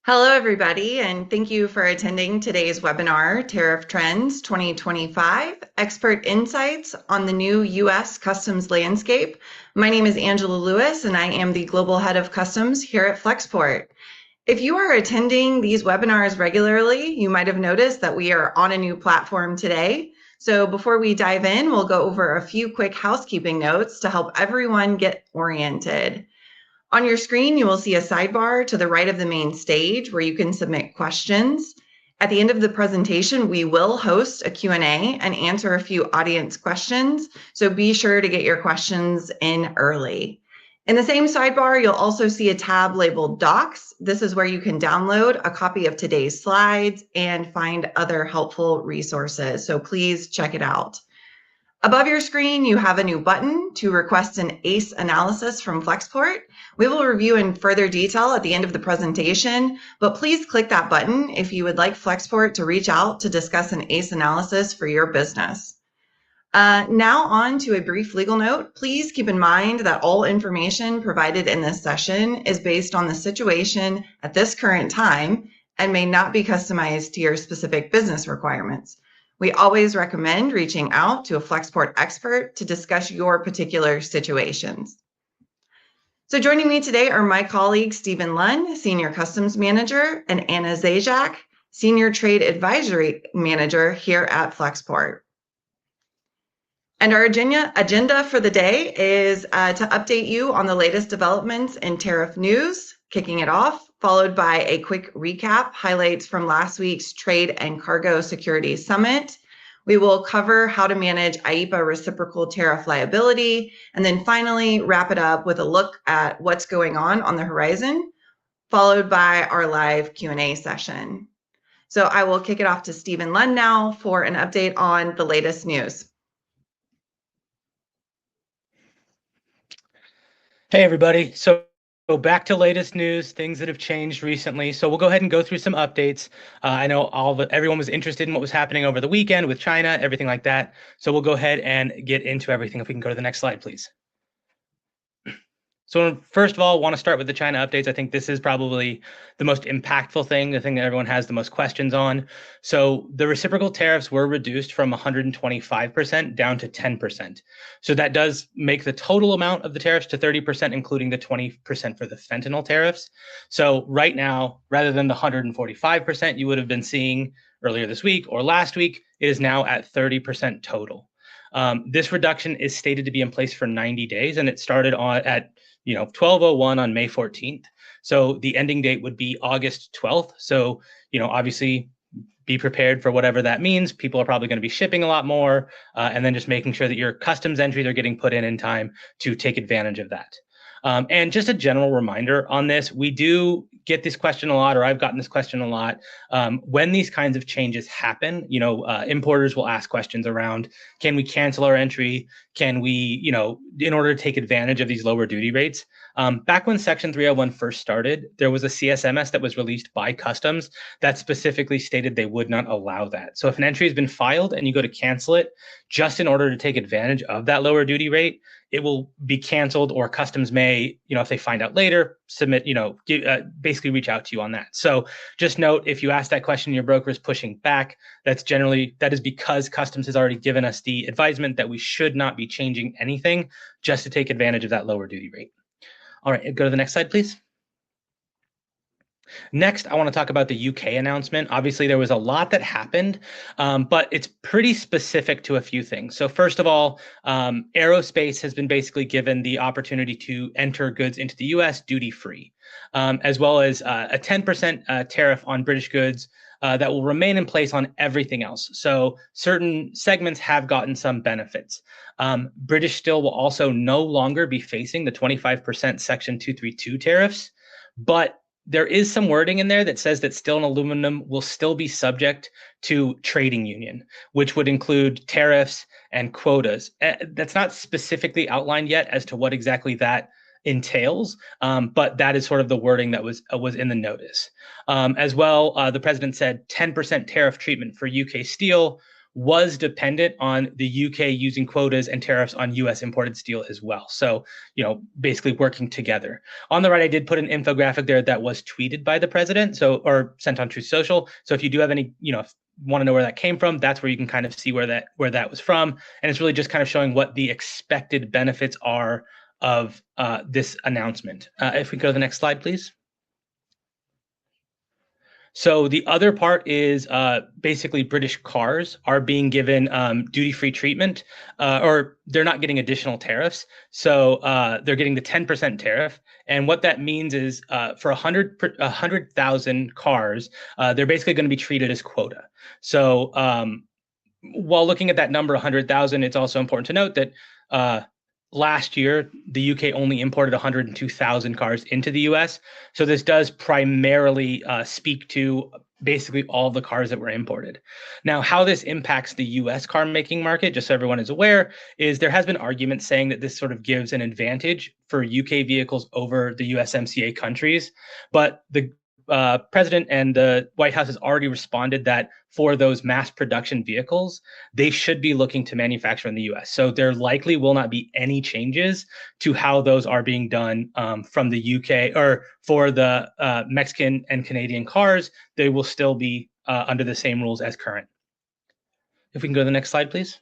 Hello, everybody, and thank you for attending today's webinar, Tariff Trends 2025, Expert Insights on the New U.S. Customs Landscape. My name is Angela Lewis, and I am the Global Head of Customs here at Flexport. If you are attending these webinars regularly, you might have noticed that we are on a new platform today. So before we dive in, we'll go over a few quick housekeeping notes to help everyone get oriented. On your screen, you will see a sidebar to the right of the main stage where you can submit questions. At the end of the presentation, we will host a Q&A and answer a few audience questions, so be sure to get your questions in early. In the same sidebar, you'll also see a tab labeled Docs. This is where you can download a copy of today's slides and find other helpful resources, so please check it out. Above your screen, you have a new button to request an ACE analysis from Flexport. We will review in further detail at the end of the presentation, but please click that button if you would like Flexport to reach out to discuss an ACE analysis for your business. Now on to a brief legal note. Please keep in mind that all information provided in this session is based on the situation at this current time and may not be customized to your specific business requirements. We always recommend reaching out to a Flexport expert to discuss your particular situations. So joining me today are my colleague, Stephen Lunn, Senior Customs Manager, and Anna Zajac, Senior Trade Advisory Manager here at Flexport. And our agenda for the day is to update you on the latest developments in tariff news, kicking it off, followed by a quick recap, highlights from last week's Trade and Cargo Security Summit. We will cover how to manage IEEPA reciprocal tariff liability, and then finally wrap it up with a look at what's going on the horizon, followed by our live Q&A session. So I will kick it off to Stephen Lunn now for an update on the latest news. Hey, everybody. So back to latest news, things that have changed recently. So we'll go ahead and go through some updates. I know everyone was interested in what was happening over the weekend with China, everything like that. So we'll go ahead and get into everything. If we can go to the next slide, please. So first of all, want to start with the China updates. I think this is probably the most impactful thing, the thing that everyone has the most questions on. So the reciprocal tariffs were reduced from 125% down to 10%. So that does make the total amount of the tariffs to 30%, including the 20% for the fentanyl tariffs. So right now, rather than the 145% you would have been seeing earlier this week or last week, it is now at 30% total. This reduction is stated to be in place for 90 days, and it started at 12:01 on May 14th. So the ending date would be August 12th. So, obviously be prepared for whatever that means. People are probably going to be shipping a lot more, and then just making sure that your customs entries are getting put in time to take advantage of that. And just a general reminder on this, we do get this question a lot, or I've gotten this question a lot. When these kinds of changes happen, importers will ask questions around, can we cancel our entry? Can we, in order to take advantage of these lower duty rates? Back when Section 301 first started, there was a CSMS that was released by Customs that specifically stated they would not allow that. So if an entry has been filed and you go to cancel it just in order to take advantage of that lower duty rate, it will be canceled, or Customs may, if they find out later, submit, basically reach out to you on that. So just note, if you ask that question, your broker is pushing back, that is because Customs has already given us the advisement that we should not be changing anything just to take advantage of that lower duty rate. All right, go to the next slide, please. Next, I want to talk about the UK announcement. Obviously, there was a lot that happened, but it's pretty specific to a few things. So first of all, aerospace has been basically given the opportunity to enter goods into the US duty-free, as well as a 10% tariff on British goods that will remain in place on everything else. So certain segments have gotten some benefits. British Steel will also no longer be facing the 25% Section 232 tariffs, but there is some wording in there that says that steel and aluminum will still be subject to trading union, which would include tariffs and quotas. That's not specifically outlined yet as to what exactly that entails, but that is sort of the wording that was in the notice. As well, the president said 10% tariff treatment for UK steel was dependent on the UK using quotas and tariffs on US imported steel as well. So, basically working together. On the right, I did put an infographic there that was tweeted by the president, or sent on Truth Social. So if you do have any, want to know where that came from, that's where you can kind of see where that was from. And it's really just kind of showing what the expected benefits are of this announcement. If we go to the next slide, please. So the other part is basically British cars are being given duty-free treatment, or they're not getting additional tariffs. So they're getting the 10% tariff. And what that means is for 100,000 cars, they're basically going to be treated as quota. So while looking at that number, 100,000, it's also important to note that last year, the UK only imported 102,000 cars into the US. So this does primarily speak to basically all the cars that were imported. Now, how this impacts the US car making market, just so everyone is aware, is there has been arguments saying that this sort of gives an advantage for UK vehicles over the USMCA countries. But the president and the White House has already responded that for those mass production vehicles, they should be looking to manufacture in the US. So there likely will not be any changes to how those are being done from the UK, or for the Mexican and Canadian cars. They will still be under the same rules as current. If we can go to the next slide, please.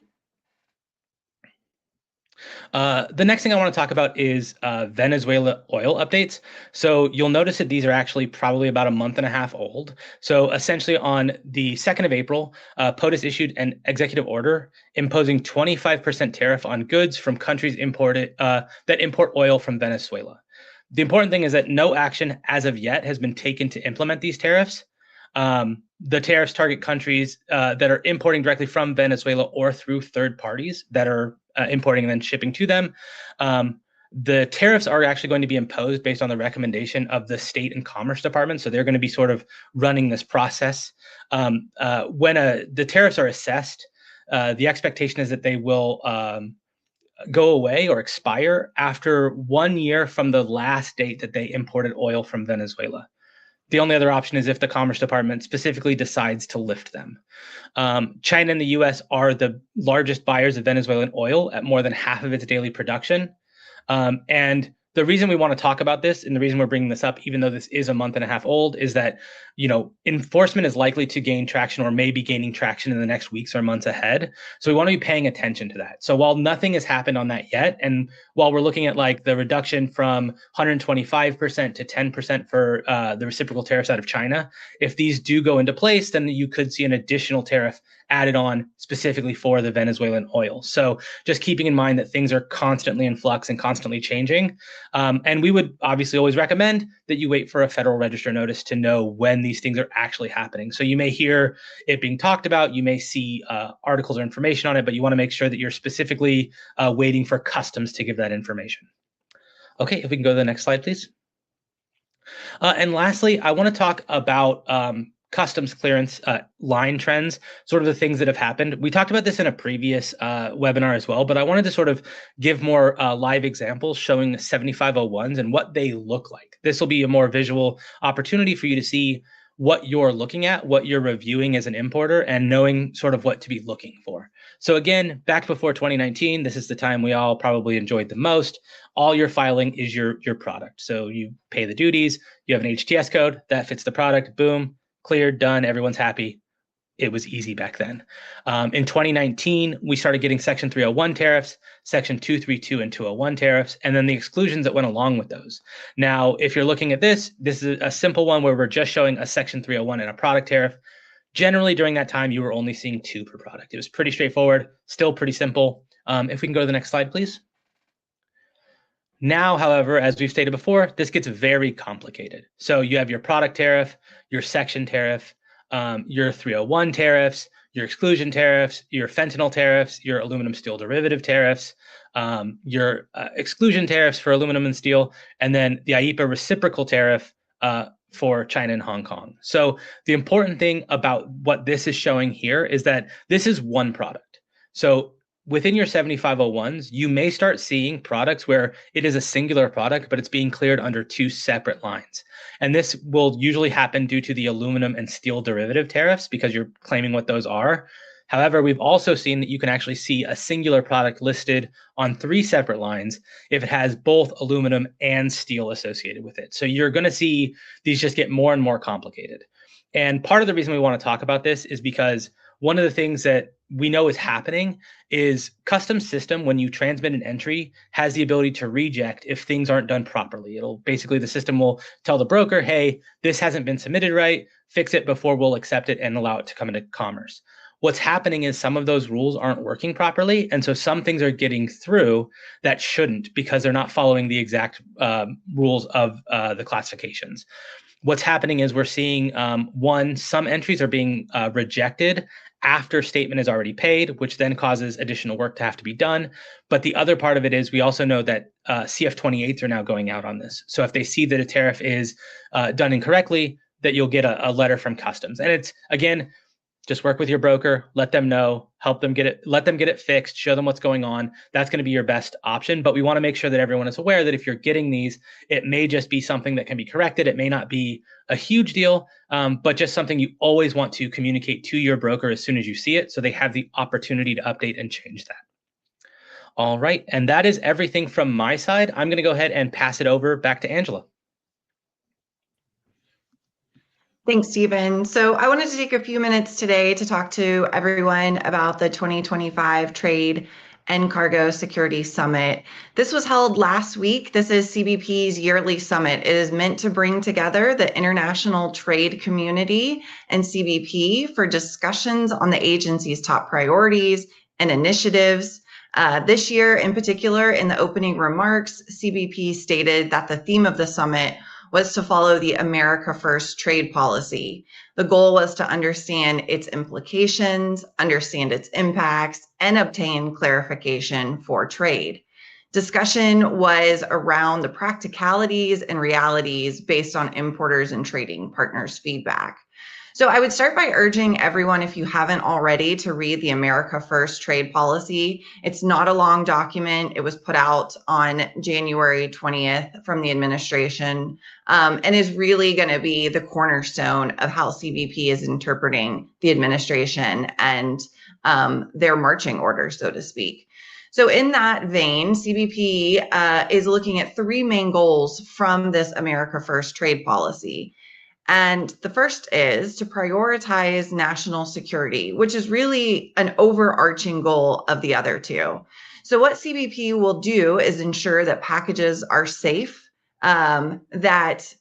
The next thing I want to talk about is Venezuela oil updates. So you'll notice that these are actually probably about a month and a half old. So essentially on the 2nd of April, POTUS issued an executive order imposing 25% tariff on goods from countries that import oil from Venezuela. The important thing is that no action as of yet has been taken to implement these tariffs. The tariffs target countries that are importing directly from Venezuela or through third parties that are importing and then shipping to them. The tariffs are actually going to be imposed based on the recommendation of the State and Commerce Department. So they're going to be sort of running this process. When the tariffs are assessed, the expectation is that they will go away or expire after 1 year from the last date that they imported oil from Venezuela. The only other option is if the Commerce Department specifically decides to lift them. China and the US are the largest buyers of Venezuelan oil at more than half of its daily production. And the reason we want to talk about this, and the reason we're bringing this up, even though this is a month and a half old, is that enforcement is likely to gain traction, or may be gaining traction in the next weeks or months ahead. So we want to be paying attention to that. So while nothing has happened on that yet, and while we're looking at like the reduction from 125% to 10% for the reciprocal tariffs out of China, if these do go into place, then you could see an additional tariff added on specifically for the Venezuelan oil. So just keeping in mind that things are constantly in flux and constantly changing. And we would obviously always recommend that you wait for a Federal Register notice to know when these things are actually happening. So you may hear it being talked about, you may see articles or information on it, but you want to make sure that you're specifically waiting for customs to give that information. Okay, if we can go to the next slide, please. And lastly, I want to talk about customs clearance line trends, sort of the things that have happened. We talked about this in a previous webinar as well, but I wanted to sort of give more live examples showing the 7501s and what they look like. This will be a more visual opportunity for you to see what you're looking at, what you're reviewing as an importer, and knowing sort of what to be looking for. So again, back before 2019, this is the time we all probably enjoyed the most. All you're filing is your product. So you pay the duties, you have an HTS code that fits the product, boom, cleared, done, everyone's happy. It was easy back then. In 2019, we started getting Section 301 tariffs, Section 232 and 201 tariffs, and then the exclusions that went along with those. Now, if you're looking at this is a simple one where we're just showing a Section 301 and a product tariff. Generally, during that time, you were only seeing 2 per product. It was pretty straightforward, still pretty simple. If we can go to the next slide, please. Now, however, as we've stated before, this gets very complicated. So you have your product tariff, your section tariff, your 301 tariffs, your exclusion tariffs, your fentanyl tariffs, your aluminum steel derivative tariffs, your exclusion tariffs for aluminum and steel, and then the IEEPA reciprocal tariff for China and Hong Kong. So the important thing about what this is showing here is that this is one product. So within your 7501s, you may start seeing products where it is a singular product, but it's being cleared under 2 separate lines. And this will usually happen due to the aluminum and steel derivative tariffs because you're claiming what those are. However, we've also seen that you can actually see a singular product listed on 3 separate lines if it has both aluminum and steel associated with it. So you're going to see these just get more and more complicated. And part of the reason we want to talk about this is because one of the things that we know is happening is custom system, when you transmit an entry, has the ability to reject if things aren't done properly. It'll basically, the system will tell the broker, hey, this hasn't been submitted right, fix it before we'll accept it and allow it to come into commerce. What's happening is some of those rules aren't working properly. And so some things are getting through that shouldn't, because they're not following the exact rules of the classifications. What's happening is we're seeing, some entries are being rejected after statement is already paid, which then causes additional work to have to be done. But the other part of it is we also know that CF-28s are now going out on this. So if they see that a tariff is done incorrectly, that you'll get a letter from customs. And it's, again, just work with your broker, let them know, help them get it, let them get it fixed, show them what's going on. That's going to be your best option. But we want to make sure that everyone is aware that if you're getting these, it may just be something that can be corrected. It may not be a huge deal, but just something you always want to communicate to your broker as soon as you see it, so they have the opportunity to update and change that. All right, and that is everything from my side. I'm going to go ahead and pass it over back to Angela. Thanks, Stephen. So I wanted to take a few minutes today to talk to everyone about the 2025 Trade and Cargo Security Summit. This was held last week. This is CBP's yearly summit. It is meant to bring together the international trade community and CBP for discussions on the agency's top priorities and initiatives. This year, in particular, in the opening remarks, CBP stated that the theme of the summit was to follow the America First trade policy. The goal was to understand its implications, understand its impacts, and obtain clarification for trade. Discussion was around the practicalities and realities based on importers and trading partners' feedback. So I would start by urging everyone, if you haven't already, to read the America First trade policy. It's not a long document. It was put out on January 20th from the administration, and is really going to be the cornerstone of how CBP is interpreting the administration and their marching orders, so to speak. So in that vein, CBP is looking at 3 main goals from this America First trade policy. And the first is to prioritize national security, which is really an overarching goal of the other 2. So what CBP will do is ensure that packages are safe, that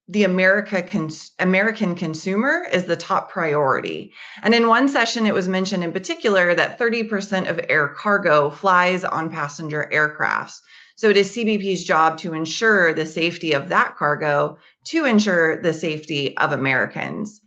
the American consumer is the top priority. And in one session, it was mentioned in particular that 30% of air cargo flies on passenger aircrafts. So it is CBP's job to ensure the safety of that cargo, to ensure the safety of Americans.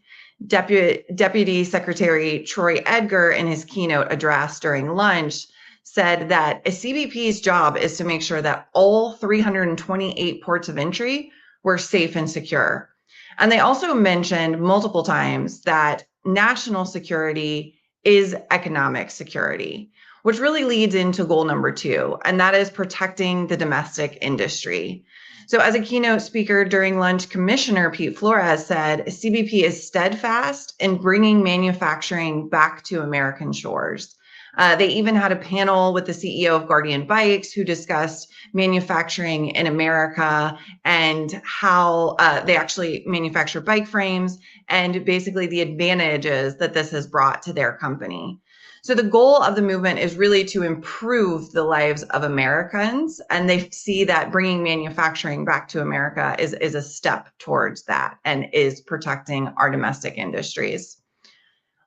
Deputy Secretary Troy Edgar, in his keynote address during lunch, said that a CBP's job is to make sure that all 328 ports of entry were safe and secure. And they also mentioned multiple times that national security is economic security, which really leads into goal number 2, and that is protecting the domestic industry. So as a keynote speaker during lunch, Commissioner Pete Flores said, CBP is steadfast in bringing manufacturing back to American shores. They even had a panel with the CEO of Guardian Bikes who discussed manufacturing in America and how they actually manufacture bike frames and basically the advantages that this has brought to their company. So the goal of the movement is really to improve the lives of Americans, and they see that bringing manufacturing back to America is a step towards that and is protecting our domestic industries.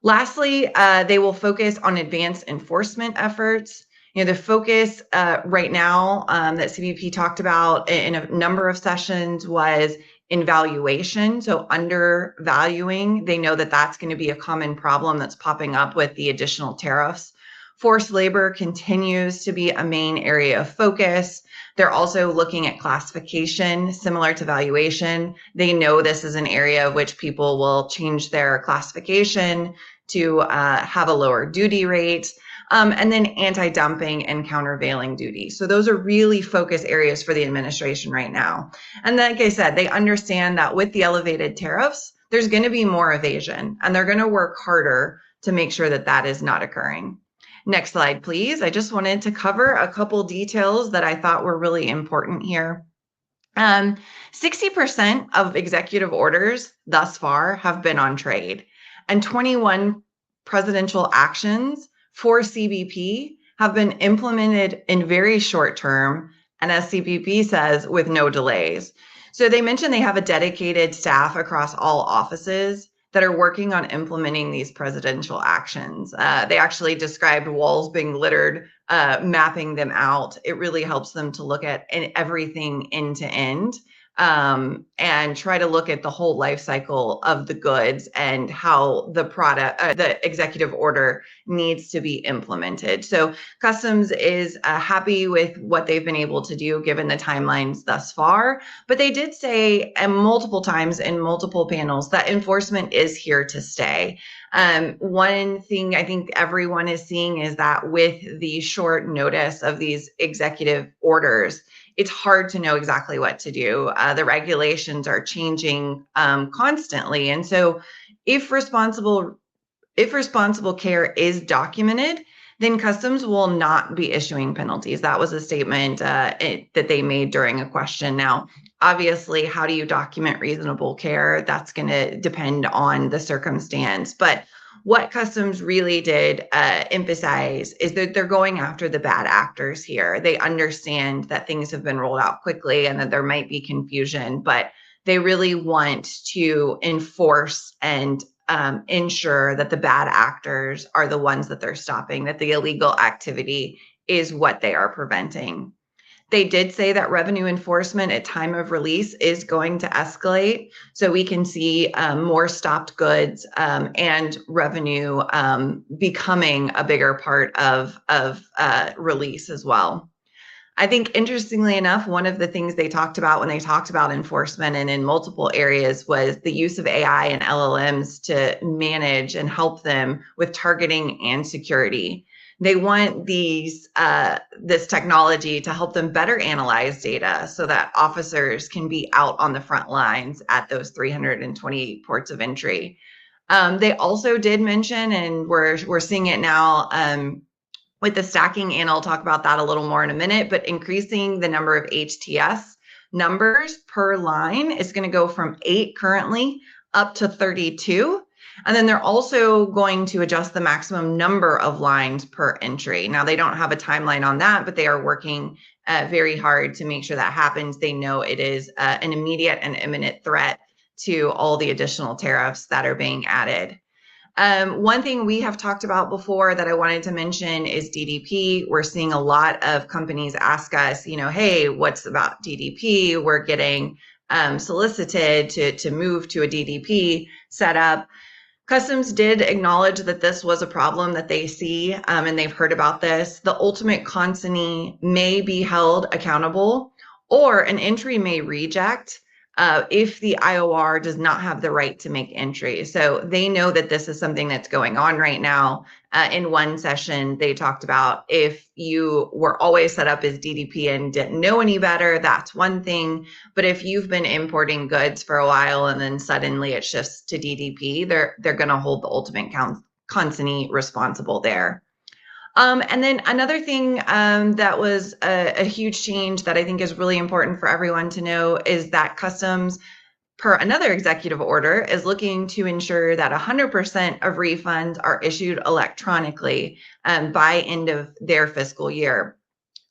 Lastly, they will focus on advanced enforcement efforts. The focus right now that CBP talked about in a number of sessions was in valuation, so undervaluing. They know that that's going to be a common problem that's popping up with the additional tariffs. Forced labor continues to be a main area of focus. They're also looking at classification, similar to valuation. They know this is an area of which people will change their classification to have a lower duty rate. And then anti-dumping and countervailing duty. So those are really focus areas for the administration right now. And like I said, they understand that with the elevated tariffs, there's going to be more evasion, and they're going to work harder to make sure that that is not occurring. Next slide, please. I just wanted to cover a couple details that I thought were really important here. 60% of executive orders thus far have been on trade, and 21 presidential actions for CBP have been implemented in very short term, and as CBP says, with no delays. So they mentioned they have a dedicated staff across all offices that are working on implementing these presidential actions. They actually described walls being littered, mapping them out. It really helps them to look at everything end to end, and try to look at the whole life cycle of the goods and how the product, the executive order needs to be implemented. So Customs is happy with what they've been able to do given the timelines thus far, but they did say multiple times in multiple panels that enforcement is here to stay. One thing I think everyone is seeing is that with the short notice of these executive orders, it's hard to know exactly what to do. The regulations are changing constantly. And so if responsible care is documented, then Customs will not be issuing penalties. That was a statement that they made during a question. Now, obviously, how do you document reasonable care? That's going to depend on the circumstance. But what Customs really did emphasize is that they're going after the bad actors here. They understand that things have been rolled out quickly and that there might be confusion, but they really want to enforce and ensure that the bad actors are the ones that they're stopping, that the illegal activity is what they are preventing. They did say that revenue enforcement at time of release is going to escalate. So we can see more stopped goods and revenue becoming a bigger part of release as well. I think interestingly enough, one of the things they talked about when they talked about enforcement and in multiple areas was the use of AI and LLMs to manage and help them with targeting and security. They want this technology to help them better analyze data so that officers can be out on the front lines at those 328 ports of entry. They also did mention, and we're seeing it now, with the stacking, and I'll talk about that a little more in a minute, but increasing the number of HTS numbers per line is going to go from 8 currently up to 32. And then they're also going to adjust the maximum number of lines per entry. Now, they don't have a timeline on that, but they are working very hard to make sure that happens. They know it is an immediate and imminent threat to all the additional tariffs that are being added. One thing we have talked about before that I wanted to mention is DDP. We're seeing a lot of companies ask us, hey, what's about DDP? We're getting solicited to move to a DDP setup. Customs did acknowledge that this was a problem that they see, and they've heard about this. The ultimate consignee may be held accountable, or an entry may reject if the IOR does not have the right to make entry. So they know that this is something that's going on right now. In one session, they talked about if you were always set up as DDP and didn't know any better, that's one thing. But if you've been importing goods for a while and then suddenly it shifts to DDP, they're going to hold the ultimate consignee responsible there. And then another thing that was a huge change that I think is really important for everyone to know is that Customs, per another executive order, is looking to ensure that 100% of refunds are issued electronically by end of their fiscal year.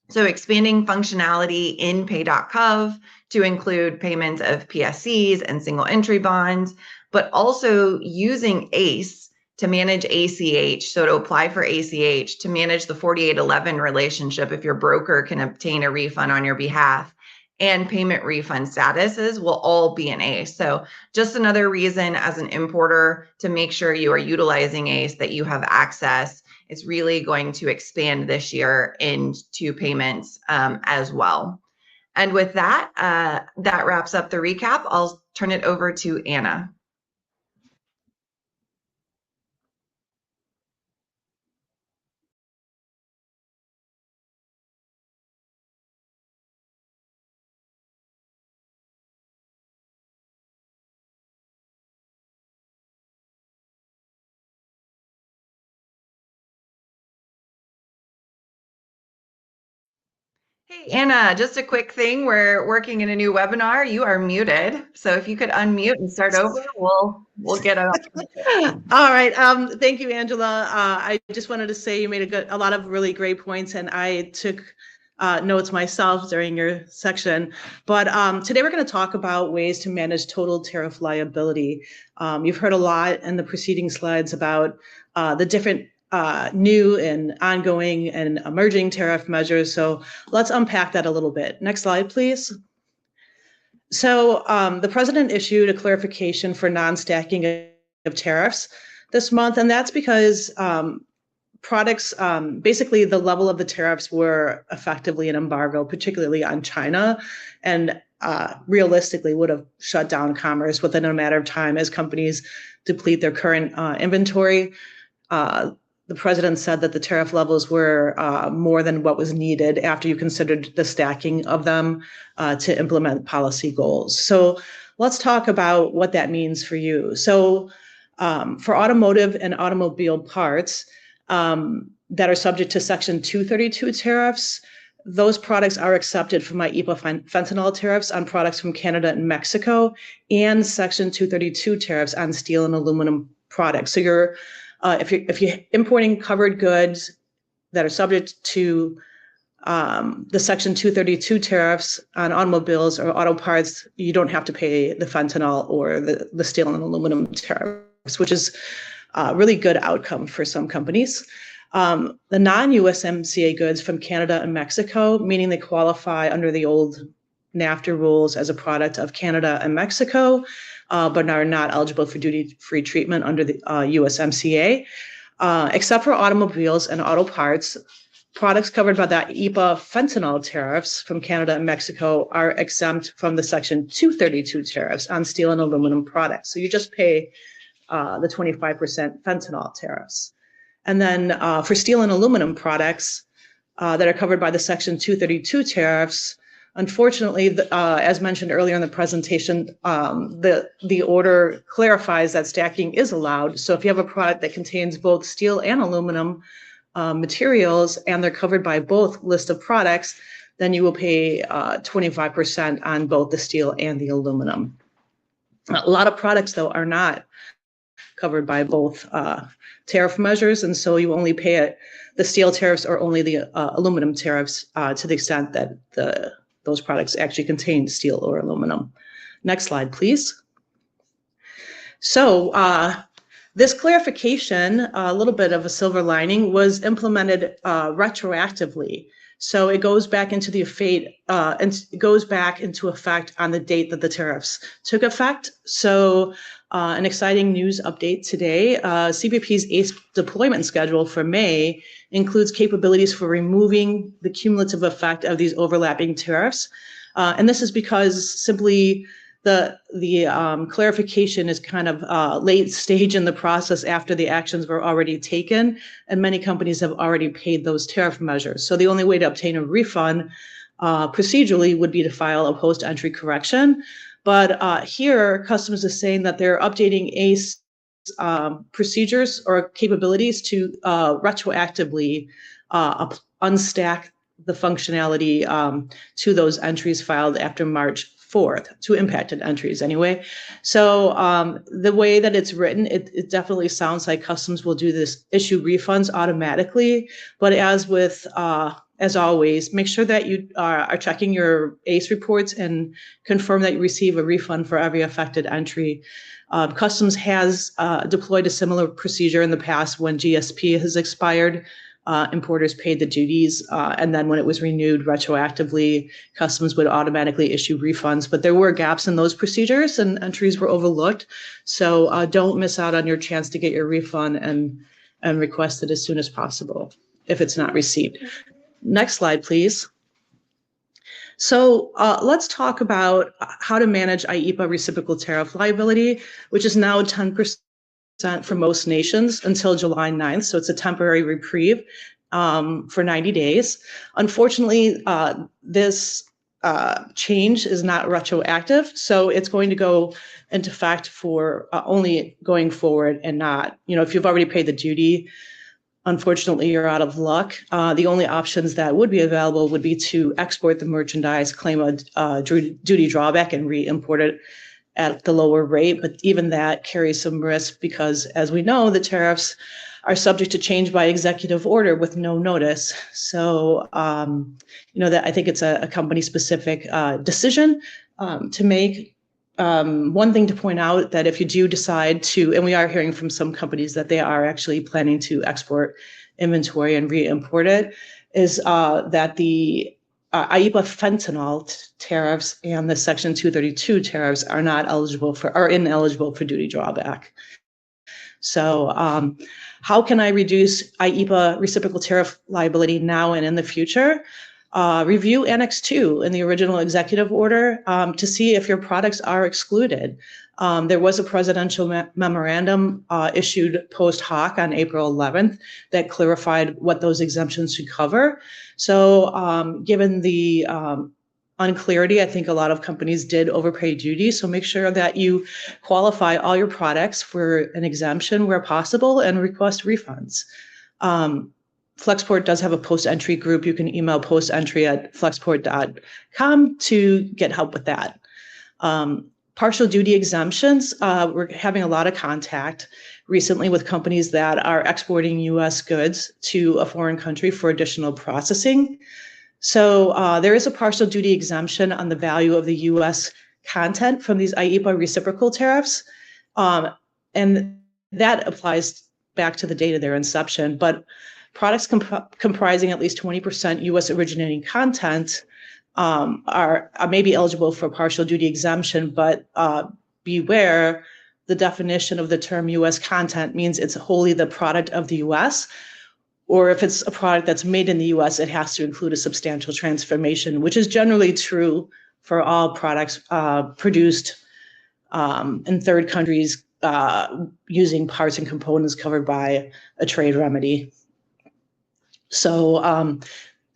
So expanding functionality in pay.gov to include payments of PSCs and single entry bonds, but also using ACE to manage ACH. So to apply for ACH, to manage the 4811 relationship, if your broker can obtain a refund on your behalf, and payment refund statuses will all be in ACE. So just another reason as an importer to make sure you are utilizing ACE, that you have access. It's really going to expand this year into payments as well. And with that, that wraps up the recap. I'll turn it over to Anna. Hey, Anna, just a quick thing. We're working in a new webinar. You are muted. So if you could unmute and start over, we'll get it up. All right. Thank you, Angela. I just wanted to say you made a lot of really great points, and I took notes myself during your section. But today we're going to talk about ways to manage total tariff liability. You've heard a lot in the preceding slides about the different new and ongoing and emerging tariff measures. So let's unpack that a little bit. Next slide, please. So the president issued a clarification for non-stacking of tariffs this month, and that's because products, basically the level of the tariffs were effectively an embargo, particularly on China, and realistically would have shut down commerce within a matter of time as companies deplete their current inventory. The president said that the tariff levels were more than what was needed after you considered the stacking of them to implement policy goals. So let's talk about what that means for you. So for automotive and automobile parts that are subject to Section 232 tariffs, those products are accepted from IEEPA fentanyl tariffs on products from Canada and Mexico, and Section 232 tariffs on steel and aluminum products. So you're if you're importing covered goods that are subject to the Section 232 tariffs on automobiles or auto parts, you don't have to pay the fentanyl or the steel and aluminum tariffs, which is a really good outcome for some companies. The non-USMCA goods from Canada and Mexico, meaning they qualify under the old NAFTA rules as a product of Canada and Mexico, but are not eligible for duty-free treatment under the USMCA. Except for automobiles and auto parts, products covered by the IEEPA fentanyl tariffs from Canada and Mexico are exempt from the Section 232 tariffs on steel and aluminum products. So you just pay the 25% fentanyl tariffs. And then for steel and aluminum products that are covered by the Section 232 tariffs, unfortunately, as mentioned earlier in the presentation, the order clarifies that stacking is allowed. So if you have a product that contains both steel and aluminum materials and they're covered by both list of products, then you will pay 25% on both the steel and the aluminum. A lot of products, though, are not covered by both tariff measures, and so you only pay the steel tariffs or only the aluminum tariffs to the extent that those products actually contain steel or aluminum. Next slide, please. So this clarification, a little bit of a silver lining, was implemented retroactively. So it goes back into the effect on the date that the tariffs took effect. So an exciting news update today, CBP's ACE deployment schedule for May includes capabilities for removing the cumulative effect of these overlapping tariffs. And this is because simply the clarification is kind of late stage in the process after the actions were already taken, and many companies have already paid those tariff measures. So the only way to obtain a refund procedurally would be to file a post-entry correction. But here, Customs is saying that they're updating ACE procedures or capabilities to retroactively unstack the functionality to those entries filed after March 4th, to impacted entries anyway. So the way that it's written, it definitely sounds like Customs will do this, issue refunds automatically. But as always, make sure that you are checking your ACE reports and confirm that you receive a refund for every affected entry. Customs has deployed a similar procedure in the past when GSP has expired. Importers paid the duties, and then when it was renewed retroactively, Customs would automatically issue refunds. But there were gaps in those procedures and entries were overlooked. So don't miss out on your chance to get your refund and request it as soon as possible if it's not received. Next slide, please. So let's talk about how to manage IEEPA reciprocal tariff liability, which is now 10% for most nations until July 9th. So it's a temporary reprieve for 90 days. Unfortunately, this change is not retroactive. So it's going to go into effect for only going forward and not, if you've already paid the duty, unfortunately, you're out of luck. The only options that would be available would be to export the merchandise, claim a duty drawback, and re-import it at the lower rate. But even that carries some risk because, as we know, the tariffs are subject to change by executive order with no notice. So, that I think it's a company-specific decision to make. One thing to point out that if you do decide to, and we are hearing from some companies that they are actually planning to export inventory and re-import it, is that the IEEPA fentanyl tariffs and the Section 232 tariffs are ineligible for duty drawback. So how can I reduce IEEPA reciprocal tariff liability now and in the future? Review Annex 2 in the original executive order to see if your products are excluded. There was a presidential memorandum issued post hoc on April 11th that clarified what those exemptions should cover. So given the unclarity, I think a lot of companies did overpay duty. So make sure that you qualify all your products for an exemption where possible and request refunds. Flexport does have a post-entry group. You can email postentry@flexport.com to get help with that. Partial duty exemptions, we're having a lot of contact recently with companies that are exporting U.S. goods to a foreign country for additional processing. So there is a partial duty exemption on the value of the U.S. content from these IEEPA reciprocal tariffs. And that applies back to the date of their inception. But products comprising at least 20% U.S. originating content are maybe eligible for partial duty exemption, but beware, the definition of the term U.S. content means it's wholly the product of the U.S., or if it's a product that's made in the U.S., it has to include a substantial transformation, which is generally true for all products produced in third countries using parts and components covered by a trade remedy. So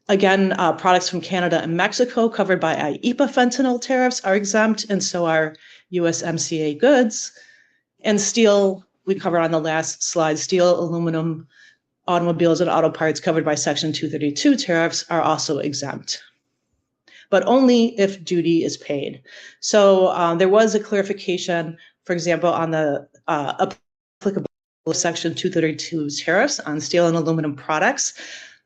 again, products from Canada and Mexico covered by IEEPA fentanyl tariffs are exempt, and so are USMCA goods. And steel, we covered on the last slide, steel, aluminum, automobiles, and auto parts covered by Section 232 tariffs are also exempt, but only if duty is paid. So there was a clarification, for example, on the applicable Section 232 tariffs on steel and aluminum products.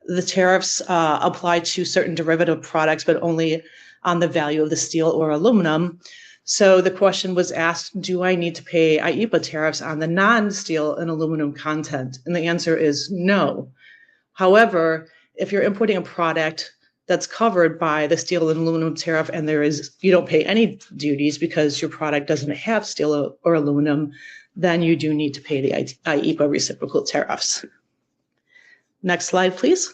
The tariffs apply to certain derivative products, but only on the value of the steel or aluminum. So the question was asked, do I need to pay IEEPA tariffs on the non-steel and aluminum content? And the answer is no. However, if you're importing a product that's covered by the steel and aluminum tariff and you don't pay any duties because your product doesn't have steel or aluminum, then you do need to pay the IEEPA reciprocal tariffs. Next slide, please.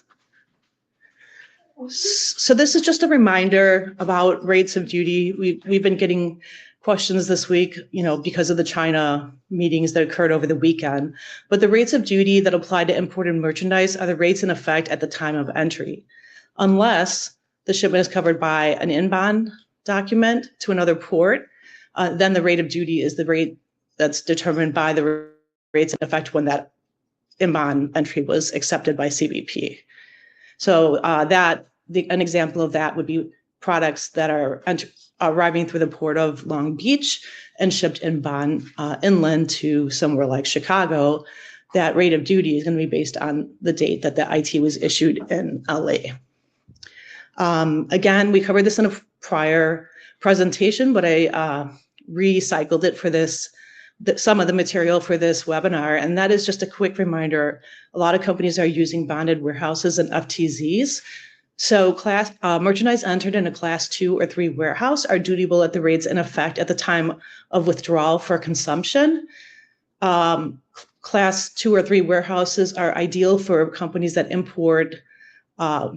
So this is just a reminder about rates of duty. We've been getting questions this week, because of the China meetings that occurred over the weekend. But the rates of duty that apply to imported merchandise are the rates in effect at the time of entry, unless the shipment is covered by an inbound document to another port. Then the rate of duty is the rate that's determined by the rates in effect when that inbound entry was accepted by CBP. So an example of that would be products that are arriving through the port of Long Beach and shipped inbound inland to somewhere like Chicago. That rate of duty is going to be based on the date that the IT was issued in LA. Again, we covered this in a prior presentation, but I recycled it for some of the material for this webinar, and that is just a quick reminder. A lot of companies are using bonded warehouses and FTZs. So merchandise entered in a class 2 or 3 warehouse are dutiable at the rates in effect at the time of withdrawal for consumption. Class 2 or 3 warehouses are ideal for companies that import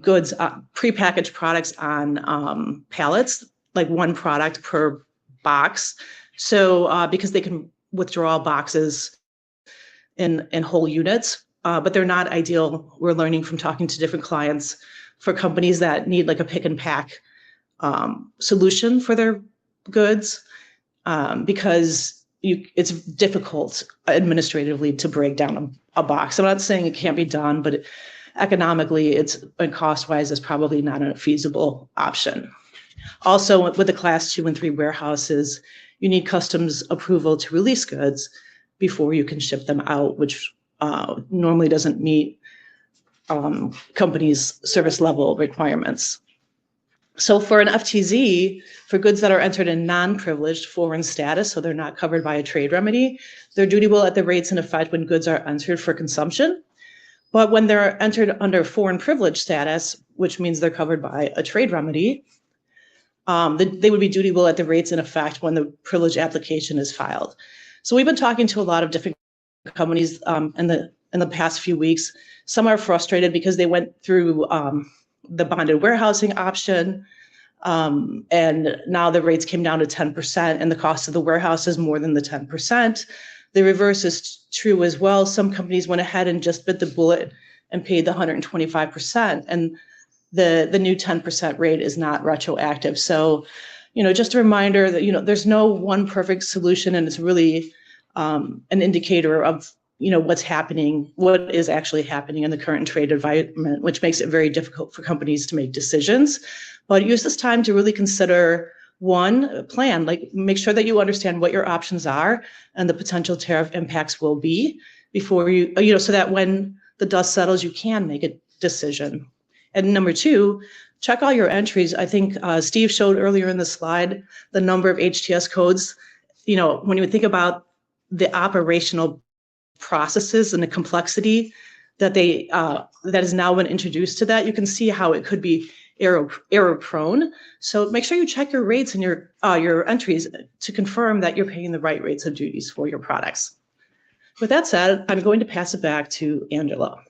goods, prepackaged products on pallets, like one product per box. So because they can withdraw boxes in whole units, but they're not ideal. We're learning from talking to different clients for companies that need like a pick and pack solution for their goods, because it's difficult administratively to break down a box. I'm not saying it can't be done, but economically, and cost-wise, it's probably not a feasible option. Also, with the Class 2 and 3 warehouses, you need customs approval to release goods before you can ship them out, which normally doesn't meet companies' service level requirements. So for an FTZ, for goods that are entered in non-privileged foreign status, so they're not covered by a trade remedy, they're dutiable at the rates in effect when goods are entered for consumption. But when they're entered under foreign privilege status, which means they're covered by a trade remedy, they would be dutiable at the rates in effect when the privilege application is filed. So we've been talking to a lot of different companies in the past few weeks. Some are frustrated because they went through the bonded warehousing option, and now the rates came down to 10%, and the cost of the warehouse is more than the 10%. The reverse is true as well. Some companies went ahead and just bit the bullet and paid the 125%, and the new 10% rate is not retroactive. So, just a reminder that, there's no one perfect solution, and it's really an indicator of, what is actually happening in the current trade environment, which makes it very difficult for companies to make decisions. But use this time to really consider one plan, like make sure that you understand what your options are and the potential tariff impacts will be before so that when the dust settles, you can make a decision. And number two, check all your entries. I think Steve showed earlier in the slide the number of HTS codes. When you think about the operational processes and the complexity that has now been introduced to that, you can see how it could be error prone. So make sure you check your rates and your entries to confirm that you're paying the right rates of duties for your products. With that said, I'm going to pass it back to Angela.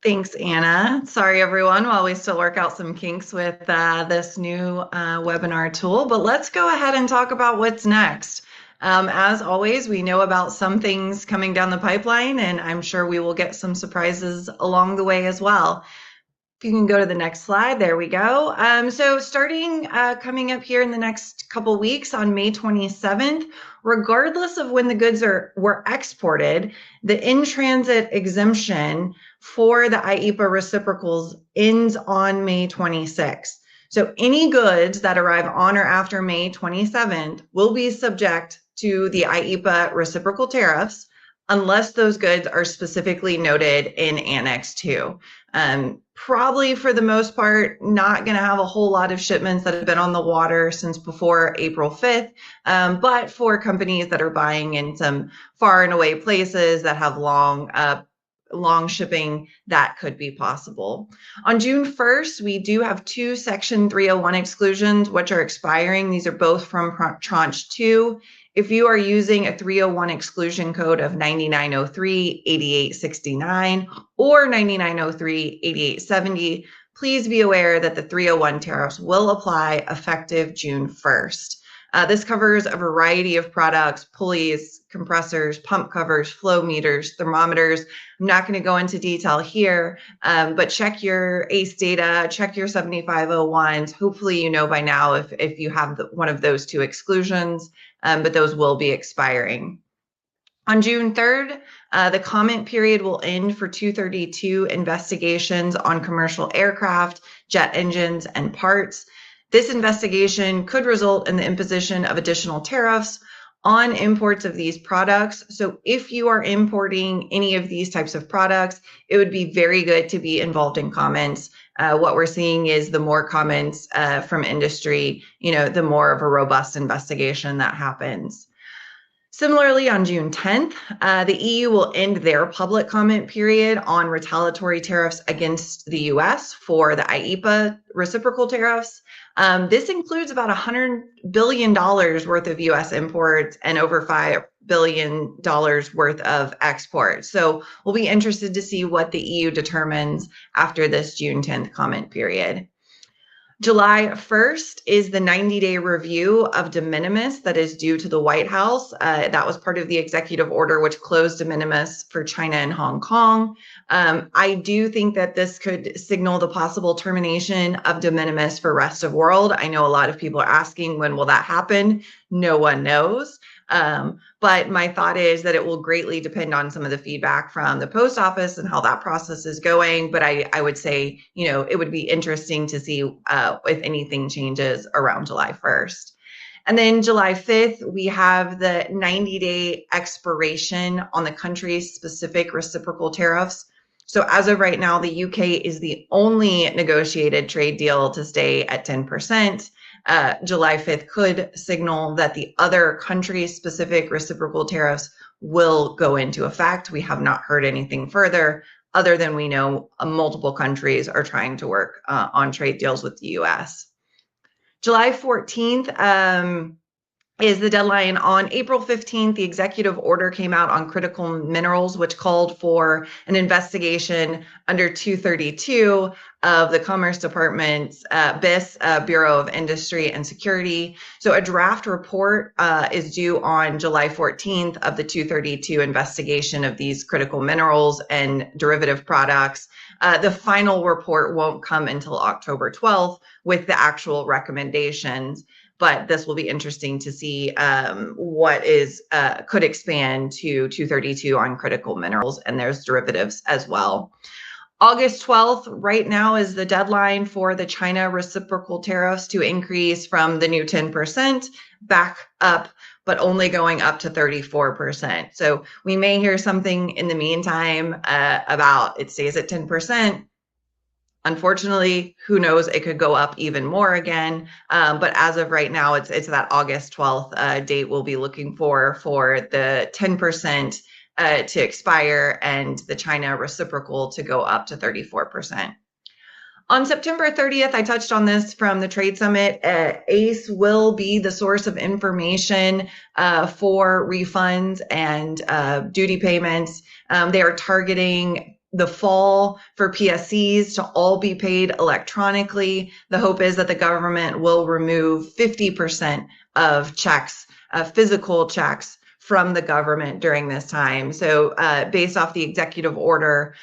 Thanks, Anna. Sorry, everyone, while we still work out some kinks with this new webinar tool, but let's go ahead and talk about what's next. As always, we know about some things coming down the pipeline, and I'm sure we will get some surprises along the way as well. If you can go to the next slide, there we go. So starting coming up here in the next couple weeks on May 27th, regardless of when the goods were exported, the in-transit exemption for the IEEPA reciprocals ends on May 26th. So any goods that arrive on or after May 27th will be subject to the IEEPA reciprocal tariffs unless those goods are specifically noted in Annex 2. Probably for the most part, not going to have a whole lot of shipments that have been on the water since before April 5th. But for companies that are buying in some far and away places that have long shipping, that could be possible. On June 1st, we do have two Section 301 exclusions, which are expiring. These are both from Tranche 2. If you are using a 301 exclusion code of 9903-8869 or 9903-8870, please be aware that the 301 tariffs will apply effective June 1st. This covers a variety of products: pulleys, compressors, pump covers, flow meters, thermometers. I'm not going to go into detail here, but check your ACE data, check your 7501s. Hopefully you know by now if you have one of those two exclusions, but those will be expiring. On June 3rd, the comment period will end for 232 investigations on commercial aircraft, jet engines, and parts. This investigation could result in the imposition of additional tariffs on imports of these products. So if you are importing any of these types of products, it would be very good to be involved in comments. What we're seeing is the more comments from industry, the more of a robust investigation that happens. Similarly, on June 10th, the EU will end their public comment period on retaliatory tariffs against the US for the IEEPA reciprocal tariffs. This includes about $100 billion worth of US imports and over $5 billion worth of exports. So we'll be interested to see what the EU determines after this June 10th comment period. July 1st is the 90-day review of de minimis that is due to the White House. That was part of the executive order, which closed de minimis for China and Hong Kong. I do think that this could signal the possible termination of de minimis for rest of world. I know a lot of people are asking, when will that happen? No one knows. But my thought is that it will greatly depend on some of the feedback from the post office and how that process is going. But I would say, it would be interesting to see if anything changes around July 1st. And then July 5th, we have the 90-day expiration on the country's specific reciprocal tariffs. So as of right now, the UK is the only negotiated trade deal to stay at 10%. July 5th could signal that the other country-specific reciprocal tariffs will go into effect. We have not heard anything further, other than we know multiple countries are trying to work on trade deals with the US. July 14th is the deadline. On April 15th, the executive order came out on critical minerals, which called for an investigation under 232 of the Commerce Department's BIS, Bureau of Industry and Security. So a draft report is due on July 14th of the 232 investigation of these critical minerals and derivative products. The final report won't come until October 12th with the actual recommendations. But this will be interesting to see what could expand to 232 on critical minerals, and there's derivatives as well. August 12th, right now, is the deadline for the China reciprocal tariffs to increase from the new 10% back up, but only going up to 34%. So we may hear something in the meantime about it stays at 10%. Unfortunately, who knows, it could go up even more again. But as of right now, it's that August 12th date we'll be looking for the 10% to expire and the China reciprocal to go up to 34%. On September 30th, I touched on this from the Trade Summit. ACE will be the source of information for refunds and duty payments. They are targeting the fall for PSCs to all be paid electronically. The hope is that the government will remove 50% of checks, physical checks, from the government during this time. So based off the executive order,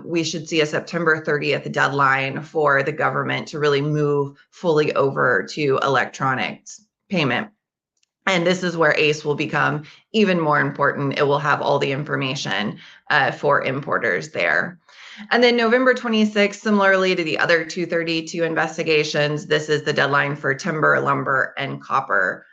we should see a September 30th deadline for the government to really move fully over to electronic payment. And this is where ACE will become even more important. It will have all the information for importers there. And then November 26th, similarly to the other 232 investigations, this is the deadline for timber, lumber, and copper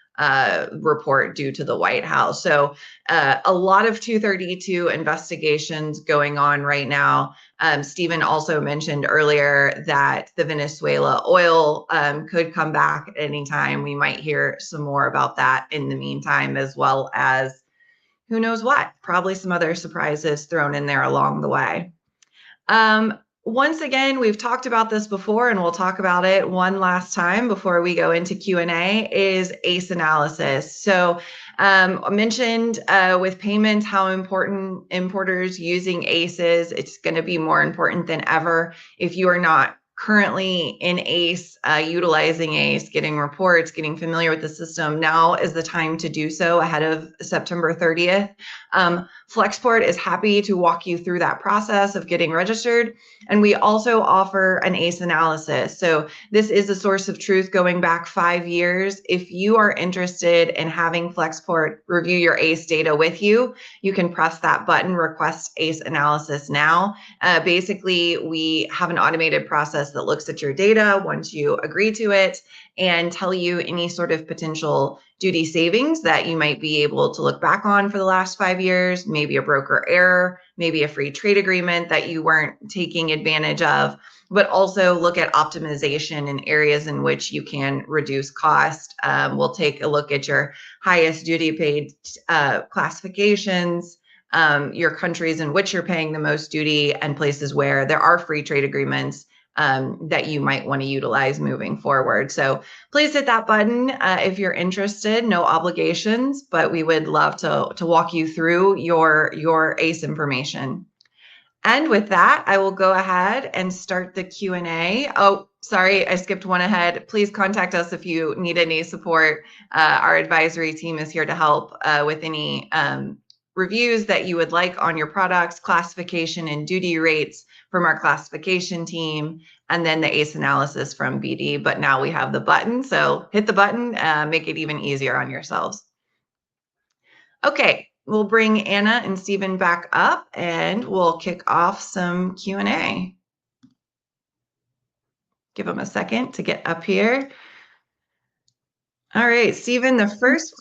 report due to the White House. So a lot of 232 investigations going on right now. Stephen also mentioned earlier that the Venezuela oil could come back at any time. We might hear some more about that in the meantime, as well as who knows what, probably some other surprises thrown in there along the way. Once again, we've talked about this before, and we'll talk about it one last time before we go into Q&A, is ACE analysis. So I mentioned with payments how important importers using ACE is. It's going to be more important than ever. If you are not currently in ACE, utilizing ACE, getting reports, getting familiar with the system, now is the time to do so ahead of September 30th. Flexport is happy to walk you through that process of getting registered. And we also offer an ACE analysis. So this is a source of truth going back 5 years. If you are interested in having Flexport review your ACE data with you, you can press that button, request ACE analysis now. Basically, we have an automated process that looks at your data once you agree to it and tell you any sort of potential duty savings that you might be able to look back on for the last 5 years, maybe a broker error, maybe a free trade agreement that you weren't taking advantage of, but also look at optimization in areas in which you can reduce cost. We'll take a look at your highest duty paid classifications, your countries in which you're paying the most duty, and places where there are free trade agreements that you might want to utilize moving forward. So please hit that button if you're interested. No obligations, but we would love to walk you through your ACE information. And with that, I will go ahead and start the Q&A. Oh, sorry, I skipped one ahead. Please contact us if you need any support. Our advisory team is here to help with any reviews that you would like on your products, classification and duty rates from our classification team, and then the ACE analysis from BD. But now we have the button, so hit the button, make it even easier on yourselves. Okay, we'll bring Anna and Stephen back up and we'll kick off some Q&A. Give them a second to get up here. All right, Stephen, the first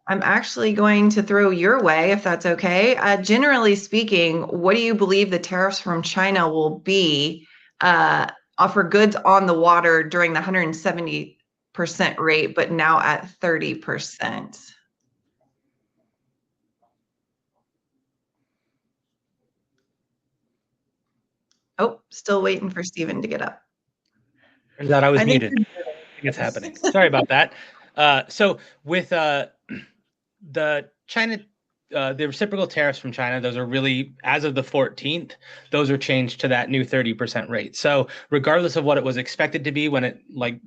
I'm actually going to throw your way, if that's okay. Generally speaking, what do you believe the tariffs from China will be for goods on the water during the 170% rate, but now at 30%? Oh, still waiting for Stephen to get up. Turns out I was muted. I think it's happening. Sorry about that. So with the China, the reciprocal tariffs from China, those are really, as of the 14th, those are changed to that new 30% rate. So regardless of what it was expected to be when it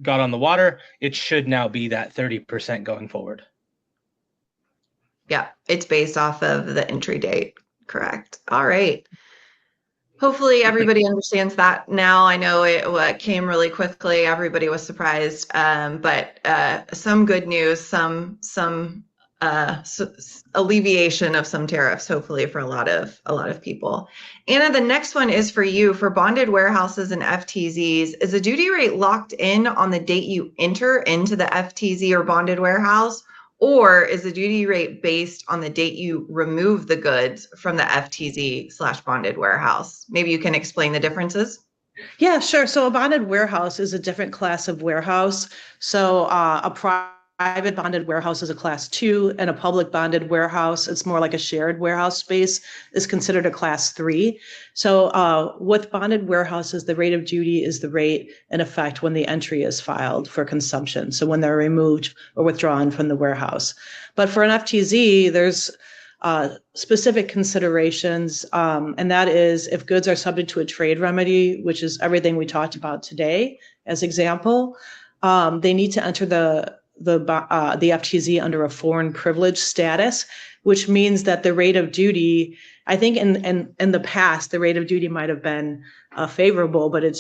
got on the water, it should now be that 30% going forward. Yeah, it's based off of the entry date. Correct. All right. Hopefully everybody understands that now. I know it came really quickly. Everybody was surprised, but some good news, some alleviation of some tariffs, hopefully for a lot of people. Anna, the next one is for you. For bonded warehouses and FTZs, is the duty rate locked in on the date you enter into the FTZ or bonded warehouse? Or is the duty rate based on the date you remove the goods from the FTZ/bonded warehouse? Maybe you can explain the differences. Yeah, sure. So a bonded warehouse is a different class of warehouse. So a private bonded warehouse is a class 2, and a public bonded warehouse, it's more like a shared warehouse space, is considered a class 3. So with bonded warehouses, the rate of duty is the rate in effect when the entry is filed for consumption. So when they're removed or withdrawn from the warehouse. But for an FTZ, there's specific considerations, and that is if goods are subject to a trade remedy, which is everything we talked about today as example, they need to enter the FTZ under a foreign privilege status, which means that the rate of duty, I think in the past, the rate of duty might have been favorable, but it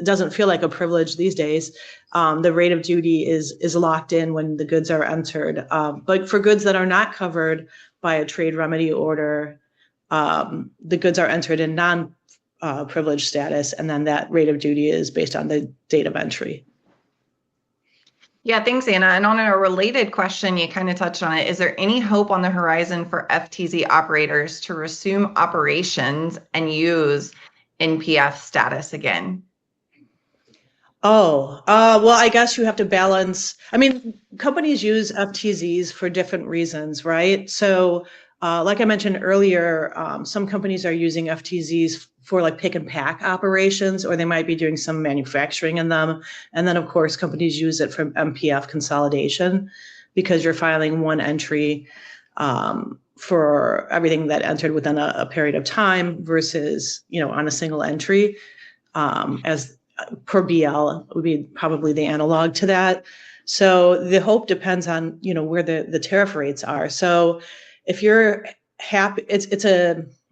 doesn't feel like a privilege these days. The rate of duty is locked in when the goods are entered. But for goods that are not covered by a trade remedy order, the goods are entered in non-privileged status, and then that rate of duty is based on the date of entry. Yeah, thanks, Anna. And on a related question, you kind of touched on it. Is there any hope on the horizon for FTZ operators to resume operations and use NPF status again? Well, I guess you have to balance. I mean, companies use FTZs for different reasons, right? So like I mentioned earlier, some companies are using FTZs for like pick and pack operations, or they might be doing some manufacturing in them. And then of course, companies use it for MPF consolidation because you're filing one entry for everything that entered within a period of time versus, on a single entry as per BL would be probably the analog to that. So the hope depends on, where the tariff rates are. So if you're happy,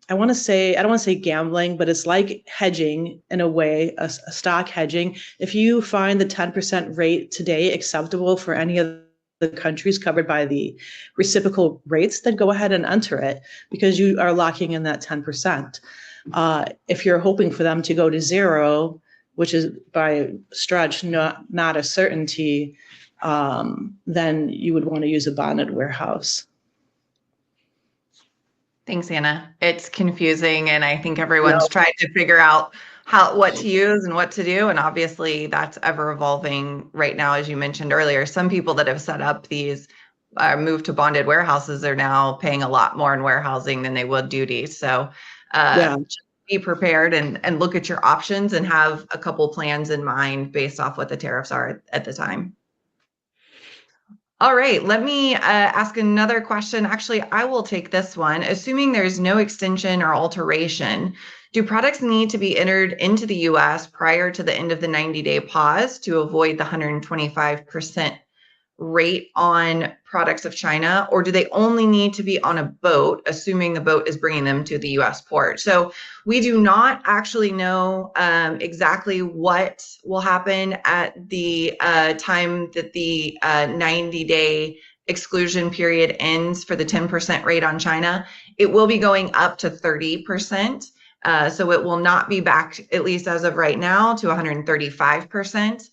I don't want to say gambling, but it's like hedging in a way, a stock hedging. If you find the 10% rate today acceptable for any of the countries covered by the reciprocal rates, then go ahead and enter it because you are locking in that 10%. If you're hoping for them to go to zero, which is by stretch not a certainty, then you would want to use a bonded warehouse. Thanks, Anna. It's confusing, and I think everyone's tried to figure out what to use and what to do, and obviously that's ever evolving right now, as you mentioned earlier. Some people that have set up these move to bonded warehouses are now paying a lot more in warehousing than they would duty. So just be prepared and look at your options and have a couple plans in mind based off what the tariffs are at the time. All right, let me ask another question. Actually, I will take this one. Assuming there's no extension or alteration, Do products need to be entered into the US prior to the end of the 90-day pause to avoid the 125% rate on products of China, or do they only need to be on a boat, assuming the boat is bringing them to the US port? So we do not actually know exactly what will happen at the time that the 90-day exclusion period ends for the 10% rate on China. It will be going up to 30%. So it will not be back, at least as of right now, to 135%.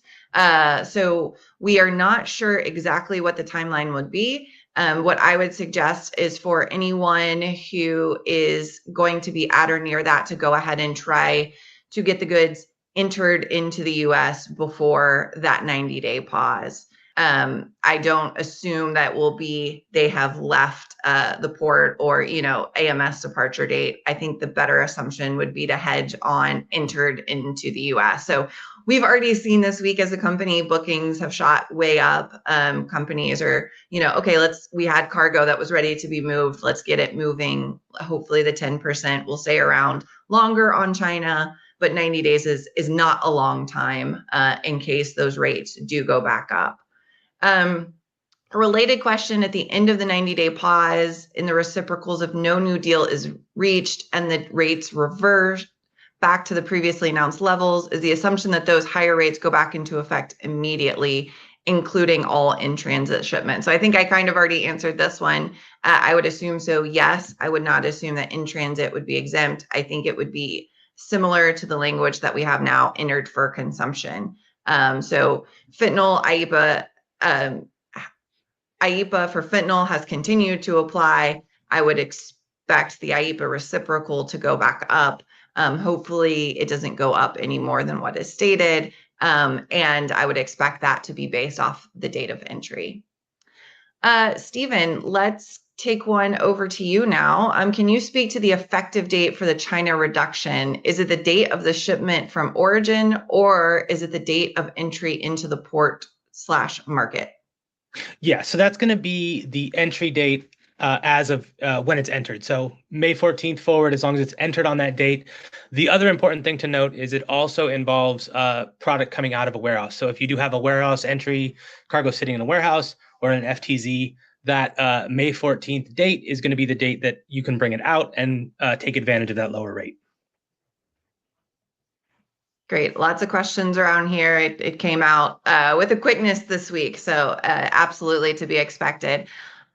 So we are not sure exactly what the timeline would be. What I would suggest is for anyone who is going to be at or near that to go ahead and try to get the goods entered into the US before that 90-day pause. I don't assume that will be they have left the port or, AMS departure date. I think the better assumption would be to hedge on entered into the US. So we've already seen this week as a company, bookings have shot way up. Companies are, okay, we had cargo that was ready to be moved. Let's get it moving. Hopefully the 10% will stay around longer on China, but 90 days is not a long time in case those rates do go back up. A related question: at the end of the 90-day pause, in the reciprocals, if no new deal is reached and the rates reverse back to the previously announced levels, is the assumption that those higher rates go back into effect immediately, including all in-transit shipments? So I think I kind of already answered this one. I would assume so, yes. I would not assume that in-transit would be exempt. I think it would be similar to the language that we have now, entered for consumption. So fentanyl, IEEPA for fentanyl has continued to apply. I would expect the IEEPA reciprocal to go back up. Hopefully it doesn't go up any more than what is stated. And I would expect that to be based off the date of entry. Stephen, let's take one over to you now. Can you speak to the effective date for the China reduction? Is it the date of the shipment from origin, or is it the date of entry into the port/market? Yeah, so that's going to be the entry date as of when it's entered. So May 14th forward, as long as it's entered on that date. The other important thing to note is it also involves product coming out of a warehouse. So if you do have a warehouse entry, cargo sitting in a warehouse or an FTZ, that May 14th date is going to be the date that you can bring it out and take advantage of that lower rate. Great. Lots of questions around here. It came out with a quickness this week, so absolutely to be expected.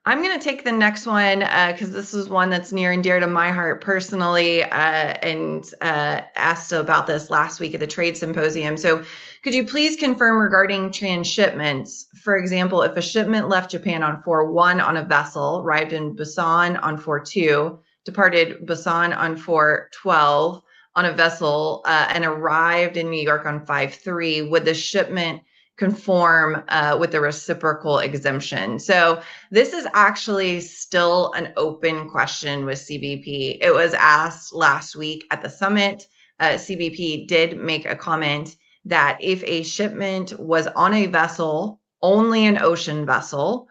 I'm going to take the next one because this is one that's near and dear to my heart personally, and asked about this last week at the trade symposium. So could you please confirm regarding transshipments? For example, if a shipment left Japan on 4/1 on a vessel, arrived in Busan on 4/2, departed Busan on 4/12 on a vessel, and arrived in New York on 5/3, would the shipment conform with the reciprocal exemption? So this is actually still an open question with CBP. It was asked last week at the summit. CBP did make a comment that if a shipment was on a vessel, only an ocean vessel,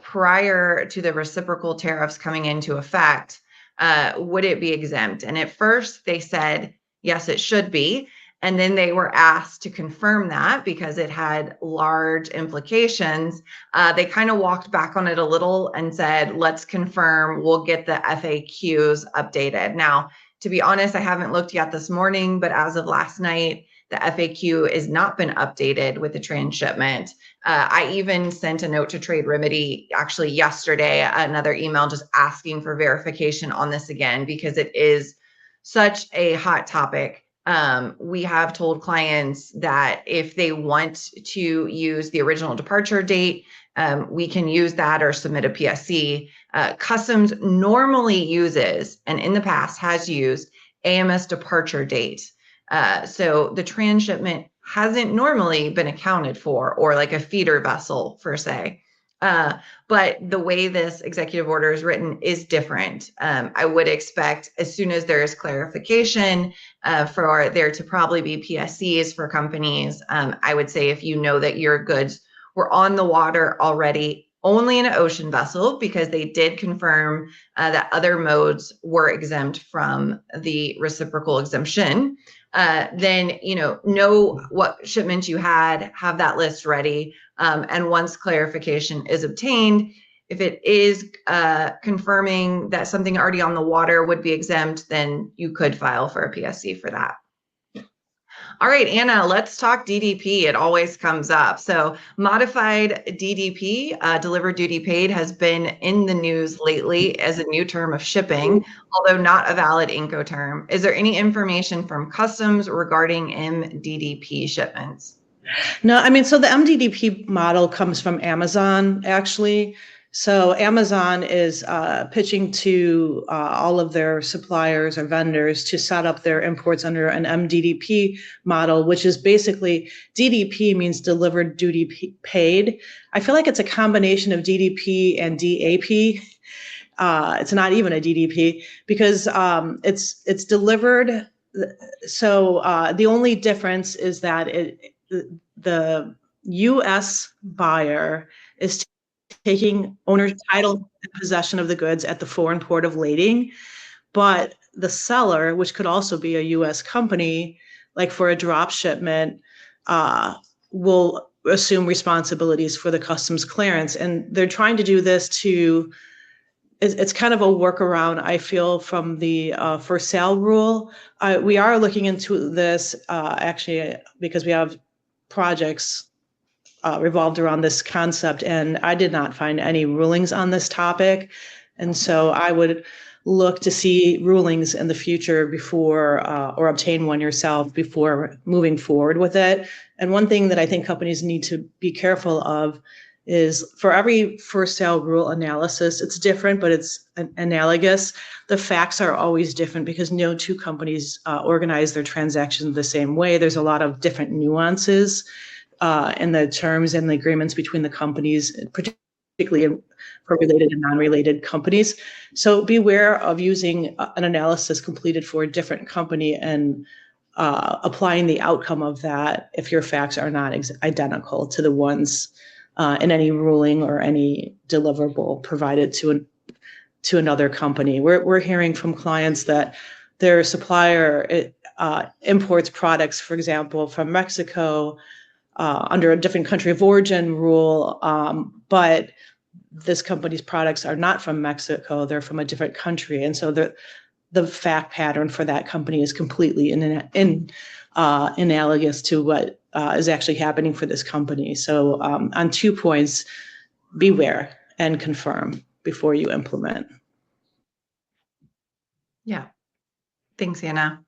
prior to the reciprocal tariffs coming into effect, would it be exempt? And at first they said, yes, it should be. And then they were asked to confirm that because it had large implications. They kind of walked back on it a little and said, let's confirm, we'll get the FAQs updated. Now, to be honest, I haven't looked yet this morning, but as of last night, the FAQ has not been updated with the transshipment. I even sent a note to Trade Remedy actually yesterday, another email just asking for verification on this again, because it is such a hot topic. We have told clients that if they want to use the original departure date, we can use that or submit a PSC. Customs normally uses, and in the past has used, AMS departure date. So the transshipment hasn't normally been accounted for, or like a feeder vessel per se. But the way this executive order is written is different. I would expect as soon as there is clarification for there to probably be PSCs for companies. I would say if you know that your goods were on the water already only an ocean vessel, because they did confirm that other modes were exempt from the reciprocal exemption, then know what shipments you had, have that list ready, and once clarification is obtained, if it is confirming that something already on the water would be exempt, then you could file for a PSC for that. All right, Anna, let's talk DDP. It always comes up. So modified DDP, delivered duty paid, has been in the news lately as a new term of shipping, although not a valid Incoterm. Is there any information from customs regarding MDDP shipments? No, I mean, so the MDDP model comes from Amazon, actually. So Amazon is pitching to all of their suppliers or vendors to set up their imports under an MDDP model, which is basically, DDP means delivered duty paid. I feel like it's a combination of DDP and DAP. It's not even a DDP because it's delivered. So the only difference is that the U.S. buyer is taking owner's title and possession of the goods at the foreign port of lading, but the seller, which could also be a U.S. company, like for a drop shipment, will assume responsibilities for the customs clearance. And they're trying to do this it's kind of a workaround, I feel, from the for sale rule. We are looking into this actually because we have projects revolved around this concept, and I did not find any rulings on this topic. And so I would look to see rulings in the future before, or obtain one yourself before moving forward with it. And one thing that I think companies need to be careful of is for every for sale rule analysis, it's different, but it's analogous. The facts are always different because no two companies organize their transactions the same way. There's a lot of different nuances in the terms and the agreements between the companies, particularly for related and non-related companies. So beware of using an analysis completed for a different company and applying the outcome of that if your facts are not identical to the ones in any ruling or any deliverable provided to another company. We're hearing from clients that their supplier imports products, for example, from Mexico under a different country of origin rule, but this company's products are not from Mexico, they're from a different country. And so the fact pattern for that company is completely analogous to what is actually happening for this company. So on 2 points, beware and confirm before you implement. Yeah. Thanks, Anna.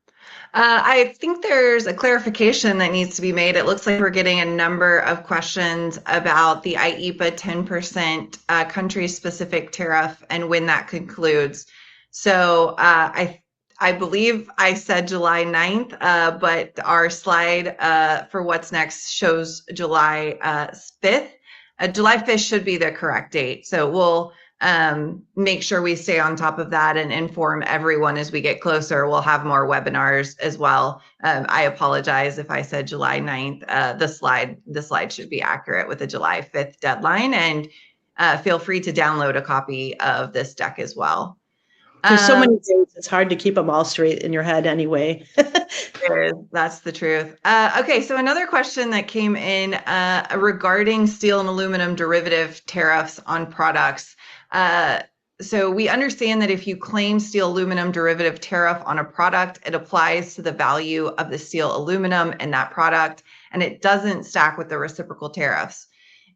I think there's a clarification that needs to be made. It looks like we're getting a number of questions about the IEEPA 10% country-specific tariff and when that concludes. So I believe I said July 9th, but our slide for what's next shows July 5th. July 5th should be the correct date. So we'll make sure we stay on top of that and inform everyone as we get closer. We'll have more webinars as well. I apologize if I said July 9th. The slide should be accurate with the July 5th deadline, and feel free to download a copy of this deck as well. There's so many dates, it's hard to keep them all straight in your head anyway. That's the truth. Okay, so another question that came in regarding steel and aluminum derivative tariffs on products. So we understand that if you claim steel aluminum derivative tariff on a product, it applies to the value of the steel aluminum in that product, and it doesn't stack with the reciprocal tariffs.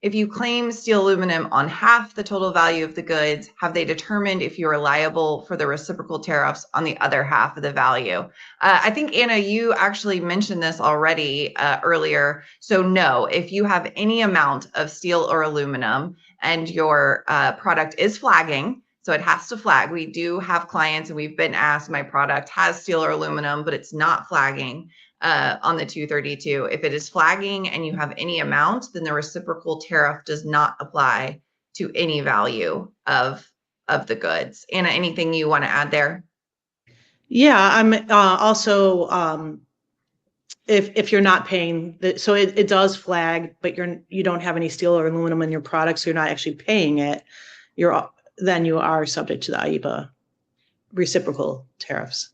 If you claim steel aluminum on half the total value of the goods, have they determined if you are liable for the reciprocal tariffs on the other half of the value? I think, Anna, you actually mentioned this already earlier. So no, if you have any amount of steel or aluminum and your product is flagging, so it has to flag. We do have clients and we've been asked, my product has steel or aluminum, but it's not flagging on the 232. If it is flagging and you have any amount, then the reciprocal tariff does not apply to any value of the goods. Anna, anything you want to add there? Yeah, I'm also if you're not paying, so it does flag, but you don't have any steel or aluminum in your product, so you're not actually paying it. Then you are subject to the IEEPA reciprocal tariffs,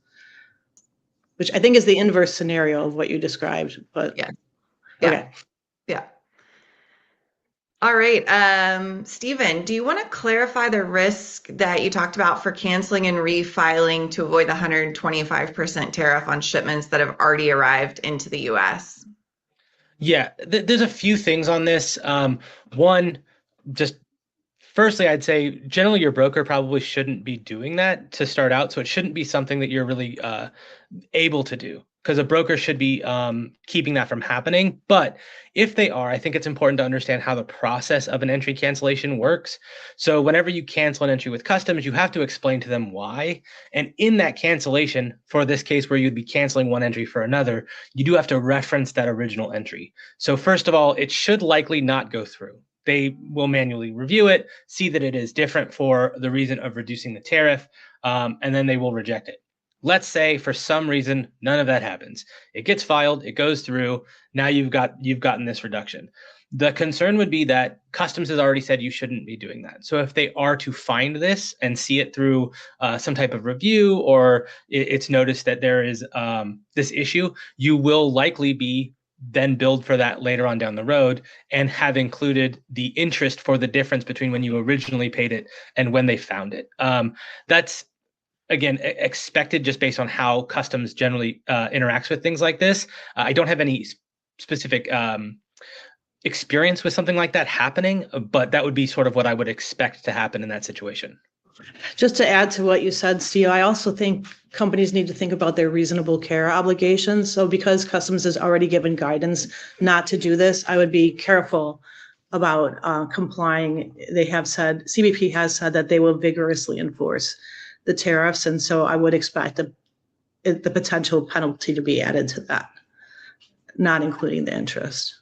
which I think is the inverse scenario of what you described. But yeah, okay. Yeah. All right. Stephen, do you want to clarify the risk that you talked about for canceling and refiling to avoid the 125% tariff on shipments that have already arrived into the US? Yeah, there's a few things on this. One, just firstly, I'd say generally your broker probably shouldn't be doing that to start out. So it shouldn't be something that you're really able to do, because a broker should be keeping that from happening. But if they are, I think it's important to understand how the process of an entry cancellation works. So whenever you cancel an entry with customs, you have to explain to them why. And in that cancellation, for this case where you'd be canceling one entry for another, you do have to reference that original entry. So first of all, it should likely not go through. They will manually review it, see that it is different for the reason of reducing the tariff, and then they will reject it. Let's say for some reason none of that happens. It gets filed, it goes through. Now you've gotten this reduction. The concern would be that customs has already said you shouldn't be doing that. So if they are to find this and see it through some type of review, or it's noticed that there is this issue, you will likely be then billed for that later on down the road and have included the interest for the difference between when you originally paid it and when they found it. That's, again, expected just based on how customs generally interacts with things like this. I don't have any specific experience with something like that happening, but that would be sort of what I would expect to happen in that situation. Just to add to what you said, Steve, I also think companies need to think about their reasonable care obligations. So because customs has already given guidance not to do this, I would be careful about complying. They have said, CBP has said that they will vigorously enforce the tariffs. And so I would expect the potential penalty to be added to that, not including the interest.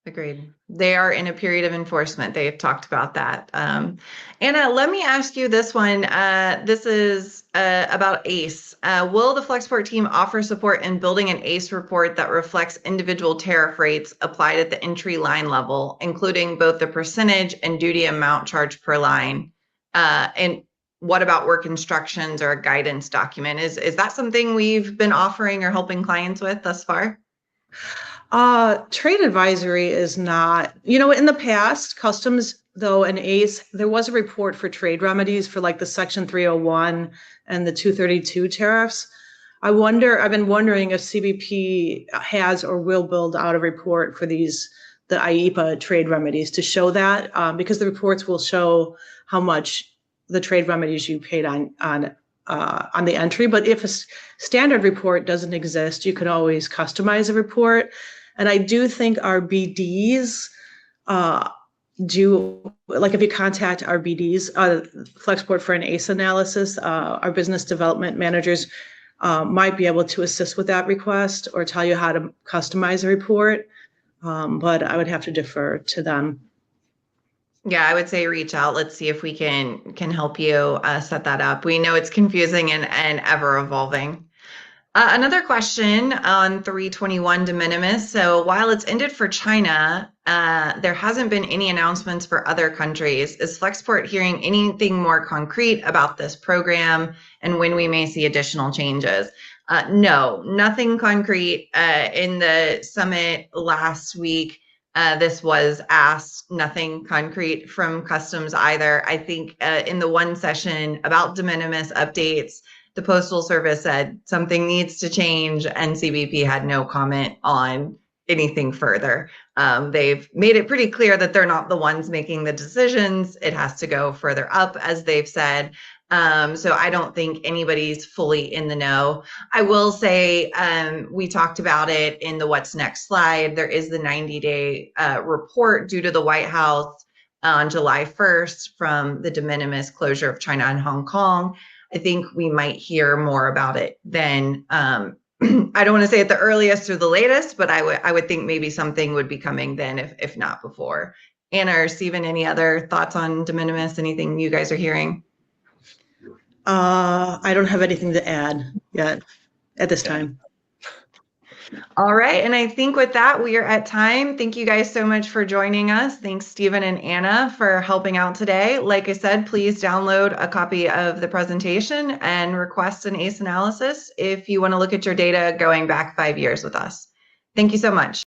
Agreed. They are in a period of enforcement. They've talked about that. Anna, let me ask you this one. This is about ACE. Will the Flexport team offer support in building an ACE report that reflects individual tariff rates applied at the entry line level, including both the percentage and duty amount charged per line? And what about work instructions or a guidance document? Is that something we've been offering or helping clients with thus far? Trade advisory is not, in the past, customs, though, and ACE, there was a report for trade remedies for like the Section 301 and the 232 tariffs. I've been wondering if CBP has or will build out a report for the IEEPA trade remedies to show that, because the reports will show how much the trade remedies you paid on the entry. But if a standard report doesn't exist, you can always customize a report. And I do think our BDs if you contact our BDs, Flexport for an ACE analysis, our business development managers might be able to assist with that request or tell you how to customize a report. But I would have to defer to them. Yeah, I would say reach out. Let's see if we can help you set that up. We know it's confusing and ever evolving. Another question on 321 de minimis. So while it's ended for China, there hasn't been any announcements for other countries. Is Flexport hearing anything more concrete about this program and when we may see additional changes? No, nothing concrete. In the summit last week, this was asked, nothing concrete from customs either. I think in the one session about de minimis updates, the Postal Service said something needs to change, and CBP had no comment on anything further. They've made it pretty clear that they're not the ones making the decisions. It has to go further up, as they've said. So I don't think anybody's fully in the know. I will say we talked about it in the What's Next slide. There is the 90-day report due to the White House on July 1st from the de minimis closure of China and Hong Kong. I think we might hear more about it then. I don't want to say at the earliest or the latest, but I would think maybe something would be coming then, if not before. Anna or Stephen, any other thoughts on de minimis? Anything you guys are hearing? I don't have anything to add yet at this time. All right. And I think with that, we are at time. Thank you guys so much for joining us. Thanks, Stephen and Anna, for helping out today. Like I said, please download a copy of the presentation and request an ACE analysis if you want to look at your data going back 5 years with us. Thank you so much.